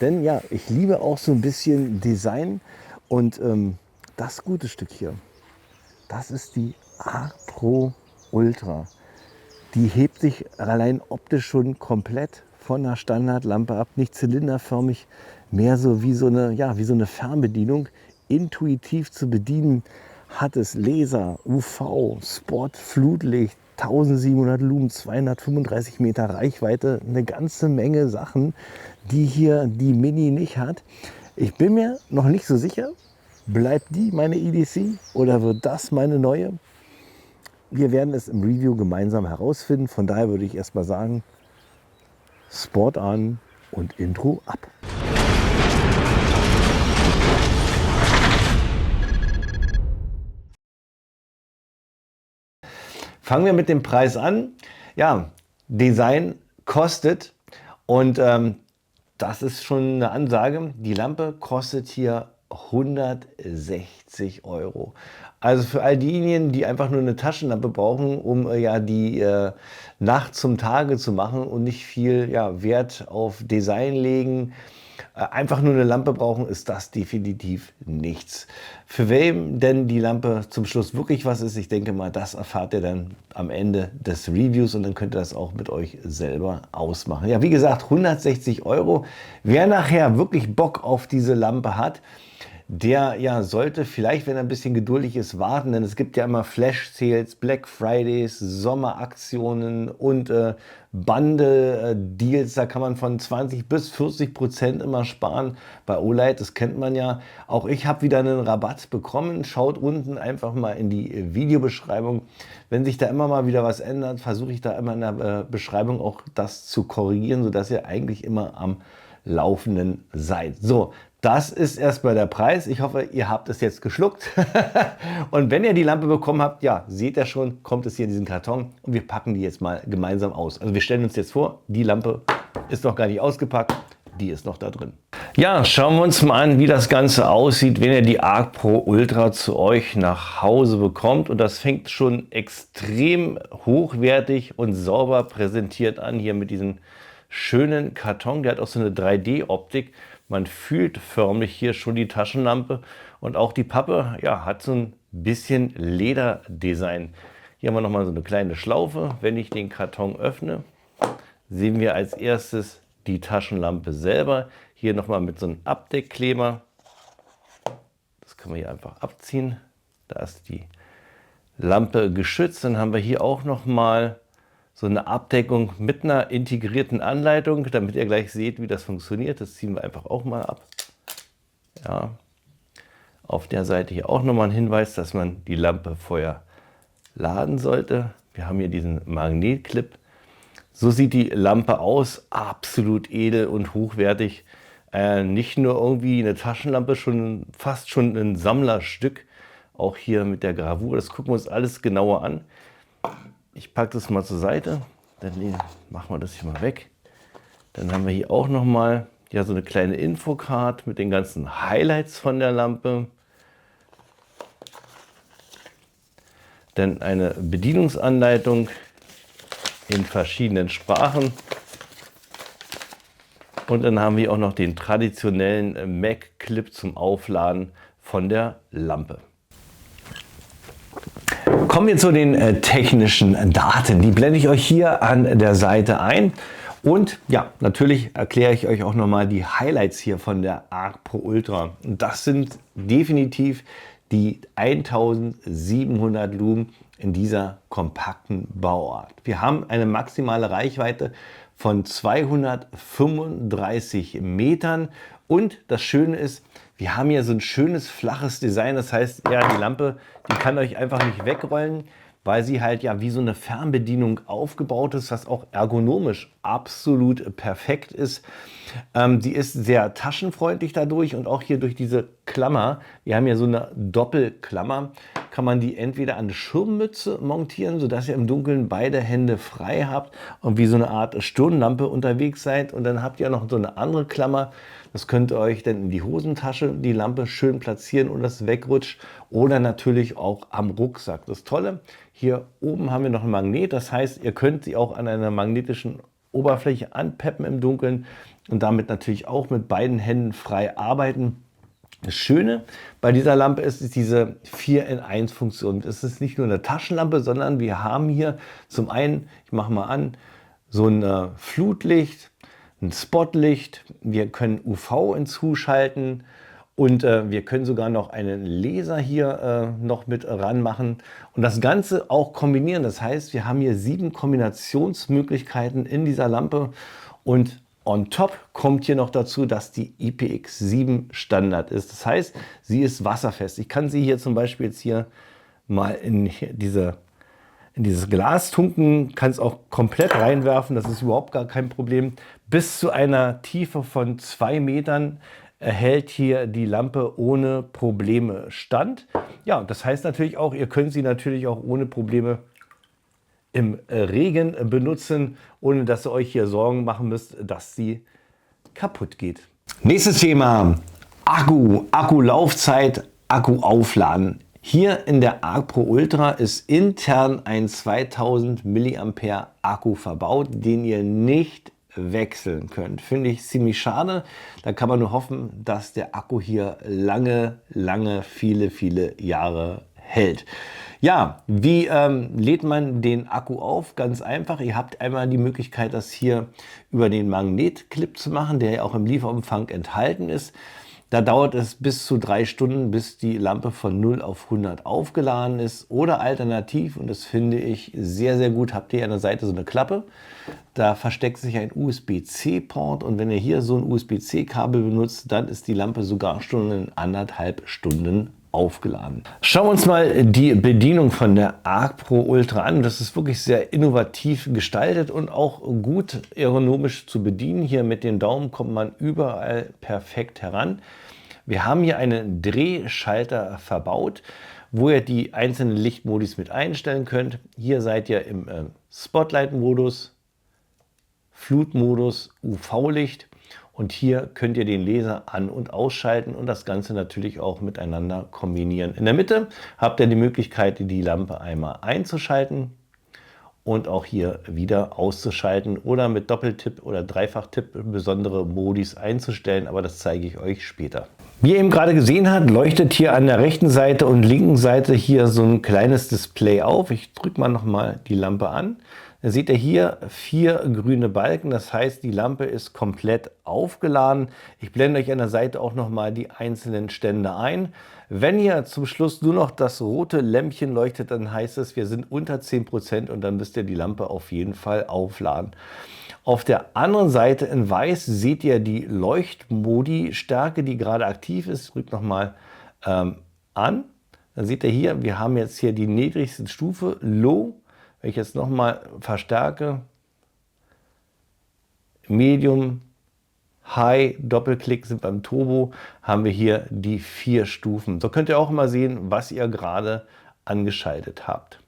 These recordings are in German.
Denn ja, ich liebe auch so ein bisschen Design und das gute Stück hier, das ist die Arc Pro Ultra. Die hebt sich allein optisch schon komplett von der Standardlampe ab, nicht zylinderförmig, mehr so wie so eine, ja, wie so eine Fernbedienung, intuitiv zu bedienen. Hat es Laser, UV, Spot, Flutlicht, 1700 Lumen, 235 Meter Reichweite, eine ganze Menge Sachen, die hier die Mini nicht hat. Ich bin mir noch nicht so sicher, bleibt die meine EDC oder wird das meine neue? Wir werden es im Review gemeinsam herausfinden. Von daher würde ich erst mal sagen, Sport an und Intro ab. Fangen wir mit dem Preis an. Ja, Design kostet und das ist schon eine Ansage. Die Lampe kostet hier 160 Euro. Also für all diejenigen, die einfach nur eine Taschenlampe brauchen, um ja die Nacht zum Tage zu machen und nicht viel ja, Wert auf Design legen, einfach nur eine Lampe brauchen, ist das definitiv nichts. Für wem denn die Lampe zum Schluss wirklich was ist, ich denke mal, das erfahrt ihr dann am Ende des Reviews und dann könnt ihr das auch mit euch selber ausmachen. Ja, wie gesagt, 160 Euro. Wer nachher wirklich Bock auf diese Lampe hat, der ja sollte vielleicht, wenn er ein bisschen geduldig ist, warten, denn es gibt ja immer Flash-Sales, Black Fridays, Sommeraktionen und Bundle-Deals. Da kann man von 20% bis 40% immer sparen. Bei Olight, das kennt man ja. Auch ich habe wieder einen Rabatt bekommen. Schaut unten einfach mal in die Videobeschreibung. Wenn sich da immer mal wieder was ändert, versuche ich da immer in der Beschreibung auch das zu korrigieren, sodass ihr eigentlich immer am Laufenden seid. So, das ist erstmal der Preis. Ich hoffe, ihr habt es jetzt geschluckt. Und wenn ihr die Lampe bekommen habt, ja, seht ihr schon, kommt es hier in diesen Karton und wir packen die jetzt mal gemeinsam aus. Also wir stellen uns jetzt vor, die Lampe ist noch gar nicht ausgepackt, die ist noch da drin. Ja, schauen wir uns mal an, wie das Ganze aussieht, wenn ihr die Arc Pro Ultra zu euch nach Hause bekommt. Und das fängt schon extrem hochwertig und sauber präsentiert an, hier mit diesem schönen Karton. Der hat auch so eine 3D-Optik. Man fühlt förmlich hier schon die Taschenlampe und auch die Pappe, ja, hat so ein bisschen Lederdesign. Hier haben wir nochmal so eine kleine Schlaufe. Wenn ich den Karton öffne, sehen wir als erstes die Taschenlampe selber. Hier nochmal mit so einem Abdeckkleber. Das können wir hier einfach abziehen. Da ist die Lampe geschützt. Dann haben wir hier auch nochmal so eine Abdeckung mit einer integrierten Anleitung, damit ihr gleich seht, wie das funktioniert. Das ziehen wir einfach auch mal ab. Ja. Auf der Seite hier auch nochmal ein Hinweis, dass man die Lampe vorher laden sollte. Wir haben hier diesen Magnetclip. So sieht die Lampe aus, absolut edel und hochwertig. Nicht nur irgendwie eine Taschenlampe, fast schon ein Sammlerstück. Auch hier mit der Gravur, das gucken wir uns alles genauer an. Ich packe das mal zur Seite, dann machen wir das hier mal weg. Dann haben wir hier auch noch mal ja, so eine kleine Infocard mit den ganzen Highlights von der Lampe. Dann eine Bedienungsanleitung in verschiedenen Sprachen. Und dann haben wir auch noch den traditionellen Mac-Clip zum Aufladen von der Lampe. Kommen wir zu den technischen Daten. Die blende ich euch hier an der Seite ein. Und ja, natürlich erkläre ich euch auch nochmal die Highlights hier von der Arc Pro Ultra. Und das sind definitiv die 1700 Lumen in dieser kompakten Bauart. Wir haben eine maximale Reichweite von 235 Metern. Und das Schöne ist, wir haben hier so ein schönes flaches Design. Das heißt, ja, die Lampe, die kann euch einfach nicht wegrollen, weil sie halt ja wie so eine Fernbedienung aufgebaut ist, was auch ergonomisch absolut perfekt ist. Sie ist sehr taschenfreundlich dadurch und auch hier durch diese Klammer. Wir haben ja so eine Doppelklammer. Kann man die entweder an eine Schirmmütze montieren, sodass ihr im Dunkeln beide Hände frei habt und wie so eine Art Stirnlampe unterwegs seid. Und dann habt ihr noch so eine andere Klammer. Das könnt ihr euch dann in die Hosentasche, die Lampe schön platzieren und das wegrutscht. Oder natürlich auch am Rucksack. Das Tolle, hier oben haben wir noch ein Magnet. Das heißt, ihr könnt sie auch an einer magnetischen Oberfläche anpeppen im Dunkeln und damit natürlich auch mit beiden Händen frei arbeiten. Das Schöne bei dieser Lampe ist diese 4-in-1-Funktion. Es ist nicht nur eine Taschenlampe, sondern wir haben hier zum einen, ich mache mal an, so ein Flutlicht, ein Spotlicht, wir können UV hinzuschalten und wir können sogar noch einen Laser hier noch mit ranmachen und das Ganze auch kombinieren. Das heißt, wir haben hier 7 Kombinationsmöglichkeiten in dieser Lampe und on top kommt hier noch dazu, dass die IPX7 Standard ist. Das heißt, sie ist wasserfest. Ich kann sie hier zum Beispiel jetzt hier mal in dieses Glas tunken, kann es auch komplett reinwerfen, das ist überhaupt gar kein Problem. Bis zu einer Tiefe von 2 Metern hält hier die Lampe ohne Probleme stand. Ja, das heißt natürlich auch, ihr könnt sie natürlich auch ohne Probleme im Regen benutzen, ohne dass ihr euch hier Sorgen machen müsst, dass sie kaputt geht. Nächstes Thema, Akku, Akkulaufzeit, Akku aufladen. Hier in der Arc Pro Ultra ist intern ein 2000 mAh Akku verbaut, den ihr nicht wechseln könnt. Finde ich ziemlich schade. Da kann man nur hoffen, dass der Akku hier lange, viele Jahre hält. Ja, wie lädt man den Akku auf? Ganz einfach. Ihr habt einmal die Möglichkeit, das hier über den Magnetclip zu machen, der ja auch im Lieferumfang enthalten ist. Da dauert es bis zu 3 Stunden, bis die Lampe von 0 auf 100 aufgeladen ist. Oder alternativ, und das finde ich sehr gut, habt ihr an der Seite so eine Klappe. Da versteckt sich ein USB-C-Port und wenn ihr hier so ein USB-C-Kabel benutzt, dann ist die Lampe sogar schon in 1,5 Stunden aufgeladen. Schauen wir uns mal die Bedienung von der Arc Pro Ultra an. Das ist wirklich sehr innovativ gestaltet und auch gut ergonomisch zu bedienen. Hier mit den Daumen kommt man überall perfekt heran. Wir haben hier einen Drehschalter verbaut, wo ihr die einzelnen Lichtmodis mit einstellen könnt. Hier seid ihr im Spotlight-Modus, Flutmodus, UV-Licht. Und hier könnt ihr den Laser an- und ausschalten und das Ganze natürlich auch miteinander kombinieren. In der Mitte habt ihr die Möglichkeit, die Lampe einmal einzuschalten und auch hier wieder auszuschalten oder mit Doppeltipp oder Dreifachtipp besondere Modis einzustellen, aber das zeige ich euch später. Wie ihr eben gerade gesehen habt, leuchtet hier an der rechten Seite und linken Seite hier so ein kleines Display auf. Ich drücke mal nochmal die Lampe an. Da seht ihr hier 4 grüne Balken, das heißt, die Lampe ist komplett aufgeladen. Ich blende euch an der Seite auch nochmal die einzelnen Stände ein. Wenn hier zum Schluss nur noch das rote Lämpchen leuchtet, dann heißt es, wir sind unter 10% und dann müsst ihr die Lampe auf jeden Fall aufladen. Auf der anderen Seite in weiß seht ihr die Leuchtmodi-Stärke, die gerade aktiv ist. Drückt nochmal an. Dann seht ihr hier, wir haben jetzt hier die niedrigste Stufe, Low. Wenn ich jetzt nochmal verstärke, Medium, High, Doppelklick sind beim Turbo, haben wir hier die 4 Stufen. So könnt ihr auch immer sehen, was ihr gerade angeschaltet habt.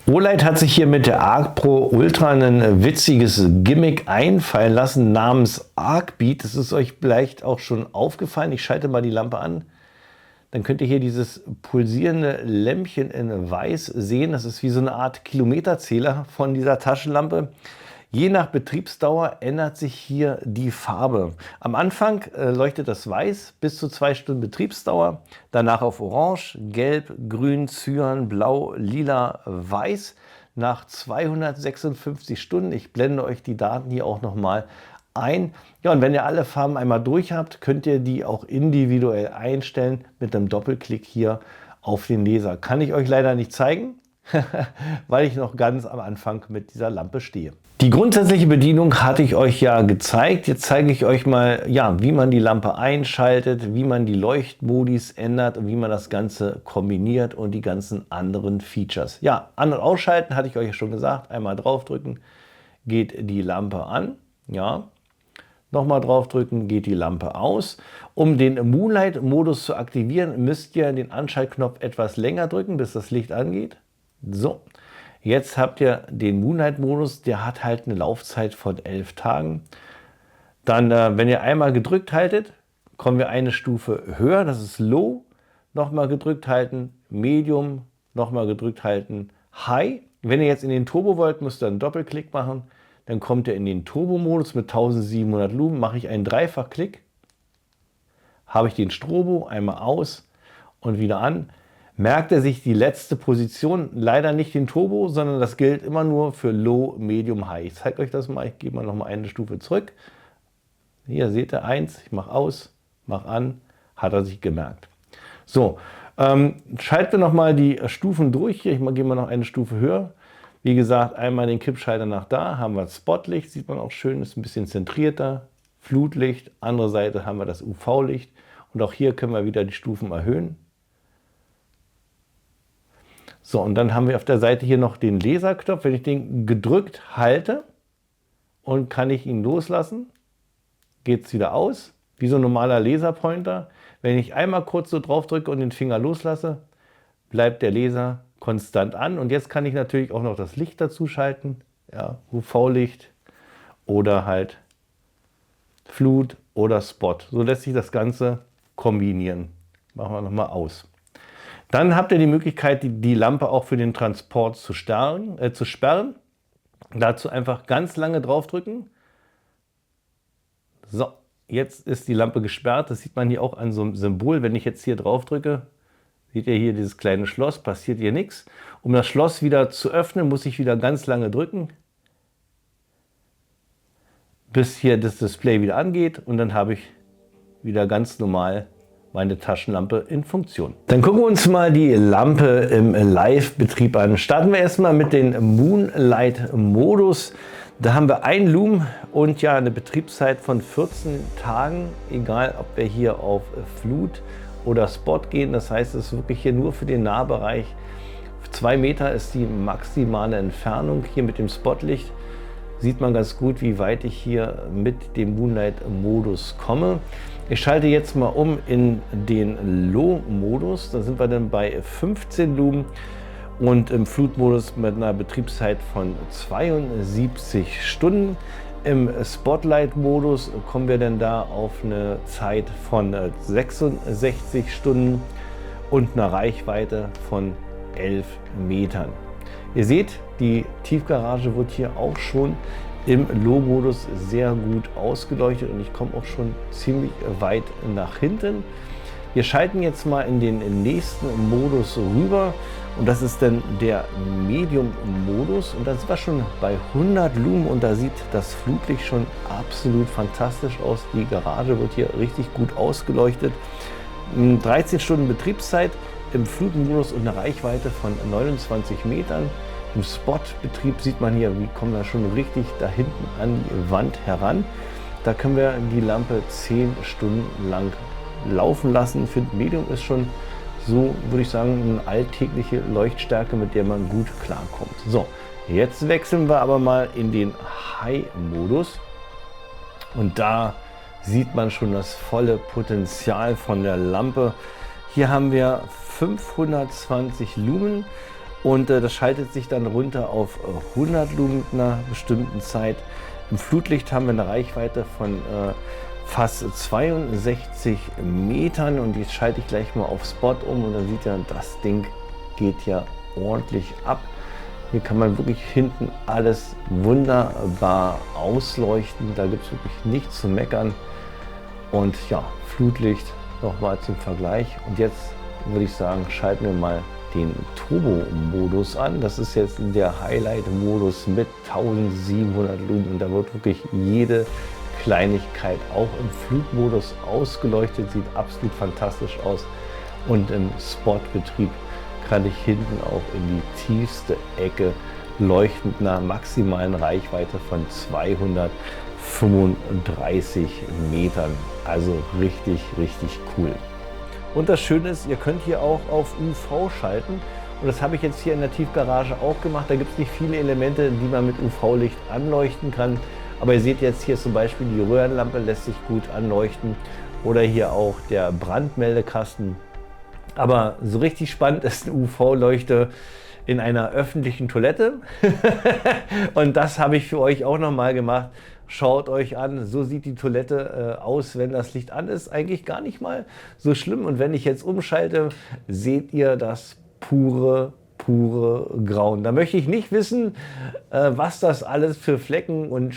Olight hat sich hier mit der Arc Pro Ultra ein witziges Gimmick einfallen lassen namens Arcbeat. Das ist euch vielleicht auch schon aufgefallen. Ich schalte mal die Lampe an. Dann könnt ihr hier dieses pulsierende Lämpchen in weiß sehen. Das ist wie so eine Art Kilometerzähler von dieser Taschenlampe. Je nach Betriebsdauer ändert sich hier die Farbe. Am Anfang leuchtet das weiß bis zu 2 Stunden Betriebsdauer. Danach auf Orange, Gelb, Grün, Cyan, Blau, Lila, Weiß. Nach 256 Stunden, ich blende euch die Daten hier auch nochmal ein. Ja, und wenn ihr alle Farben einmal durch habt, könnt ihr die auch individuell einstellen mit einem Doppelklick hier auf den Laser. Kann ich euch leider nicht zeigen, weil ich noch ganz am Anfang mit dieser Lampe stehe. Die grundsätzliche Bedienung hatte ich euch ja gezeigt. Jetzt zeige ich euch mal, ja, wie man die Lampe einschaltet, wie man die Leuchtmodis ändert und wie man das Ganze kombiniert und die ganzen anderen Features. Ja, an- und ausschalten hatte ich euch ja schon gesagt. Einmal draufdrücken, geht die Lampe an. Ja. Nochmal draufdrücken, geht die Lampe aus. Um den Moonlight-Modus zu aktivieren, müsst ihr den Anschaltknopf etwas länger drücken, bis das Licht angeht. So, jetzt habt ihr den Moonlight-Modus, der hat halt eine Laufzeit von 11 Tagen. Dann, wenn ihr einmal gedrückt haltet, kommen wir eine Stufe höher, das ist Low. Nochmal gedrückt halten, Medium, nochmal gedrückt halten, High. Wenn ihr jetzt in den Turbo wollt, müsst ihr einen Doppelklick machen. dann kommt er in den Turbo-Modus mit 1700 Lumen, mache ich einen Dreifachklick, habe ich den Strobo einmal aus und wieder an. Merkt er sich die letzte Position, leider nicht den Turbo, sondern das gilt immer nur für Low, Medium, High. Ich zeige euch das mal, ich gehe mal noch mal eine Stufe zurück. Hier seht ihr 1, ich mache aus, mache an, hat er sich gemerkt. So, schalten wir noch mal die Stufen durch. Hier, gehe mal noch eine Stufe höher. Wie gesagt, einmal den Kippschalter nach da, haben wir Spotlicht, sieht man auch schön, ist ein bisschen zentrierter. Flutlicht, andere Seite haben wir das UV-Licht und auch hier können wir wieder die Stufen erhöhen. So, und dann haben wir auf der Seite hier noch den Laserknopf. Wenn ich den gedrückt halte und kann ich ihn loslassen, geht es wieder aus, wie so ein normaler Laserpointer. Wenn ich einmal kurz so drauf drücke und den Finger loslasse, bleibt der Laser konstant an. Und jetzt kann ich natürlich auch noch das Licht dazu schalten, ja, UV-Licht oder halt Flut oder Spot. So lässt sich das Ganze kombinieren. Machen wir nochmal aus. Dann habt ihr die Möglichkeit, die Lampe auch für den Transport zu sperren. Dazu einfach ganz lange draufdrücken. So, jetzt ist die Lampe gesperrt. Das sieht man hier auch an so einem Symbol. Wenn ich jetzt hier drauf drücke, seht ihr hier dieses kleine Schloss, passiert hier nichts. Um das Schloss wieder zu öffnen, muss ich wieder ganz lange drücken, bis hier das Display wieder angeht und dann habe ich wieder ganz normal meine Taschenlampe in Funktion. Dann gucken wir uns mal die Lampe im Live-Betrieb an. Starten wir erstmal mit dem Moonlight-Modus. Da haben wir ein Lumen und ja eine Betriebszeit von 14 Tagen, egal ob wir hier auf Flut oder Spot gehen. Das heißt, es ist wirklich hier nur für den Nahbereich. 2 Meter ist die maximale Entfernung. Hier mit dem Spotlicht sieht man ganz gut, wie weit ich hier mit dem Moonlight-Modus komme. Ich schalte jetzt mal um in den Low-Modus. Da sind wir dann bei 15 Lumen und im Flutmodus mit einer Betriebszeit von 72 Stunden. Im Spotlight-Modus kommen wir dann da auf eine Zeit von 66 Stunden und einer Reichweite von 11 Metern. Ihr seht, die Tiefgarage wird hier auch schon im Low-Modus sehr gut ausgeleuchtet und ich komme auch schon ziemlich weit nach hinten. Wir schalten jetzt mal in den nächsten Modus rüber und das ist dann der Medium-Modus und da sind wir schon bei 100 Lumen und da sieht das Flutlicht schon absolut fantastisch aus. Die Garage wird hier richtig gut ausgeleuchtet. 13 Stunden Betriebszeit im Flutmodus und eine Reichweite von 29 Metern. Im Spot-Betrieb sieht man hier, wie kommen wir schon richtig da hinten an die Wand heran. Da können wir die Lampe 10 Stunden lang laufen lassen. Für Medium ist schon so, würde ich sagen, eine alltägliche Leuchtstärke, mit der man gut klarkommt. So, jetzt wechseln wir aber mal in den High-Modus und da sieht man schon das volle Potenzial von der Lampe. Hier haben wir 520 Lumen. Und das schaltet sich dann runter auf 100 Lumen mit einer bestimmten Zeit. Im Flutlicht haben wir eine Reichweite von fast 62 Metern. Und jetzt schalte ich gleich mal auf Spot um und dann sieht ihr, das Ding geht ja ordentlich ab. Hier kann man wirklich hinten alles wunderbar ausleuchten. Da gibt es wirklich nichts zu meckern. Und ja, Flutlicht nochmal zum Vergleich. Und jetzt würde ich sagen, schalten wir mal den Turbo-Modus an. Das ist jetzt der Highlight-Modus mit 1700 Lumen und da wird wirklich jede Kleinigkeit auch im Flutmodus ausgeleuchtet, sieht absolut fantastisch aus und im Spot-Betrieb kann ich hinten auch in die tiefste Ecke leuchten mit einer maximalen Reichweite von 235 Metern. Also richtig, richtig cool. Und das Schöne ist, ihr könnt hier auch auf UV schalten. Und das habe ich jetzt hier in der Tiefgarage auch gemacht. Da gibt es nicht viele Elemente, die man mit UV-Licht anleuchten kann. Aber ihr seht jetzt hier zum Beispiel, die Röhrenlampe lässt sich gut anleuchten. Oder hier auch der Brandmeldekasten. Aber so richtig spannend ist eine UV-Leuchte in einer öffentlichen Toilette. Und das habe ich für euch auch nochmal gemacht. Schaut euch an, so sieht die Toilette aus, wenn das Licht an ist. Eigentlich gar nicht mal so schlimm. Und wenn ich jetzt umschalte, seht ihr das pure pure Grauen. Da möchte ich nicht wissen, was das alles für Flecken und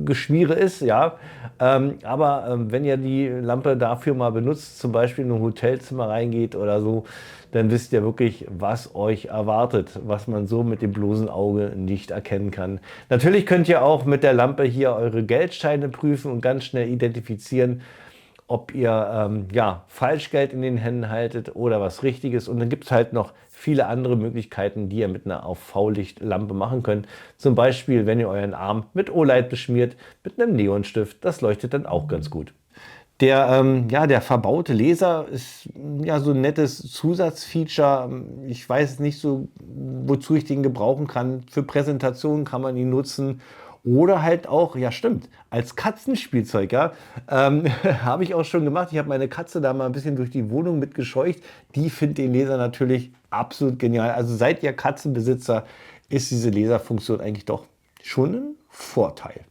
Geschmiere ist, ja. Aber wenn ihr die Lampe dafür mal benutzt, zum Beispiel in ein Hotelzimmer reingeht oder so, dann wisst ihr wirklich, was euch erwartet, was man so mit dem bloßen Auge nicht erkennen kann. Natürlich könnt ihr auch mit der Lampe hier eure Geldscheine prüfen und ganz schnell identifizieren, ob ihr ja, Falschgeld in den Händen haltet oder was Richtiges. Und dann gibt es halt noch viele andere Möglichkeiten, die ihr mit einer UV-Lichtlampe machen könnt. Zum Beispiel, wenn ihr euren Arm mit O-Light beschmiert, mit einem Neonstift. Das leuchtet dann auch ganz gut. Ja, der verbaute Laser ist ja so ein nettes Zusatzfeature. Ich weiß nicht so, wozu ich den gebrauchen kann. Für Präsentationen kann man ihn nutzen. Oder halt auch, ja stimmt, als Katzenspielzeug, ja. Habe ich auch schon gemacht. Ich habe meine Katze da mal ein bisschen durch die Wohnung mitgescheucht. Die findet den Laser natürlich absolut genial. Also seid ihr Katzenbesitzer, ist diese Laserfunktion eigentlich doch schon ein Vorteil.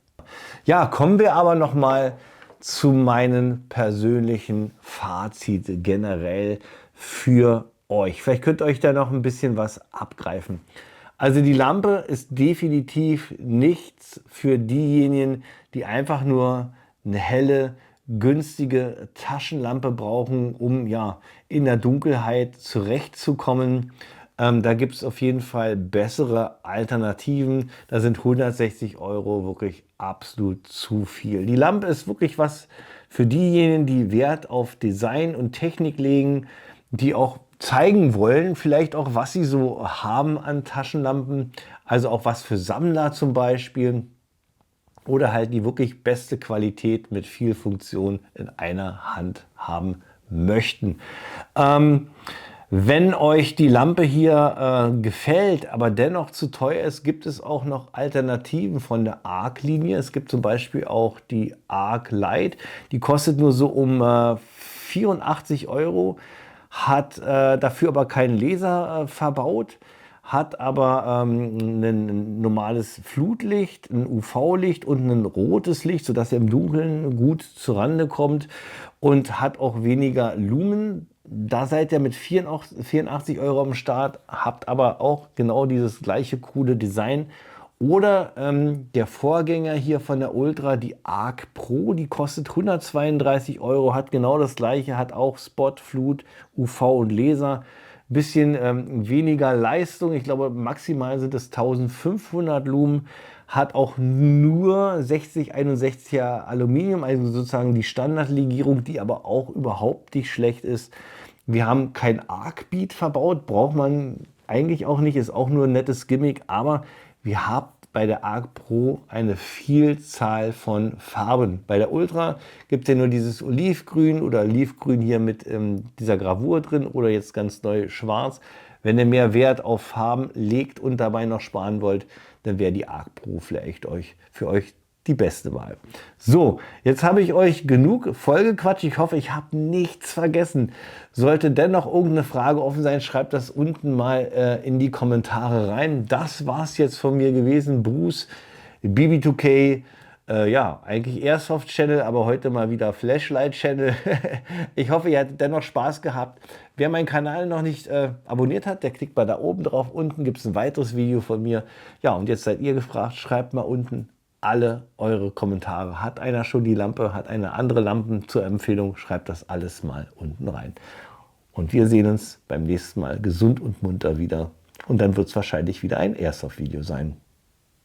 Ja, kommen wir aber noch mal zu meinen persönlichen Fazit generell für euch. Vielleicht könnt ihr euch da noch ein bisschen was abgreifen. Also die Lampe ist definitiv nichts für diejenigen, die einfach nur eine helle, günstige Taschenlampe brauchen, um ja in der Dunkelheit zurechtzukommen. Da gibt es auf jeden Fall bessere Alternativen. Da sind 160 € wirklich absolut zu viel. Die Lampe ist wirklich was für diejenigen, die Wert auf Design und Technik legen, die auch zeigen wollen, vielleicht auch, was sie so haben an Taschenlampen, also auch was für Sammler zum Beispiel, oder halt die wirklich beste Qualität mit viel Funktion in einer Hand haben möchten. Wenn euch die Lampe hier gefällt, aber dennoch zu teuer ist, gibt es auch noch Alternativen von der Arc-Linie. Es gibt zum Beispiel auch die Arc Light, die kostet nur so um 84 €. Hat dafür aber keinen Laser verbaut, hat aber ein normales Flutlicht, ein UV-Licht und ein rotes Licht, sodass ihr im Dunkeln gut zurande kommt und hat auch weniger Lumen. Da seid ihr mit 84 € am Start, habt aber auch genau dieses gleiche coole Design. Oder der Vorgänger hier von der Ultra, die Arc Pro, die kostet 132 €, hat genau das gleiche, hat auch Spot, Flut, UV und Laser. Bisschen weniger Leistung, ich glaube maximal sind es 1500 Lumen, hat auch nur 6061er Aluminium, also sozusagen die Standardlegierung, die aber auch überhaupt nicht schlecht ist. Wir haben kein Arc-Beat verbaut, braucht man eigentlich auch nicht, ist auch nur ein nettes Gimmick, aber wir haben bei der Arc Pro eine Vielzahl von Farben. Bei der Ultra gibt es ja nur dieses Olivgrün oder Olivgrün hier mit dieser Gravur drin oder jetzt ganz neu schwarz. Wenn ihr mehr Wert auf Farben legt und dabei noch sparen wollt, dann wäre die Arc Pro vielleicht für euch die beste Wahl. So, jetzt habe ich euch genug vollgequatscht. Ich hoffe, ich habe nichts vergessen. Sollte dennoch irgendeine Frage offen sein, schreibt das unten mal in die Kommentare rein. Das war es jetzt von mir gewesen. Bruce, BB2K, ja, eigentlich Airsoft-Channel, aber heute mal wieder Flashlight-Channel. Ich hoffe, ihr hattet dennoch Spaß gehabt. Wer meinen Kanal noch nicht abonniert hat, der klickt mal da oben drauf. Unten gibt es ein weiteres Video von mir. Ja, und jetzt seid ihr gefragt, schreibt mal unten alle eure Kommentare. Hat einer schon die Lampe, hat eine andere Lampen zur Empfehlung, schreibt das alles mal unten rein. Und wir sehen uns beim nächsten Mal gesund und munter wieder. Und dann wird es wahrscheinlich wieder ein Airsoft-Video sein.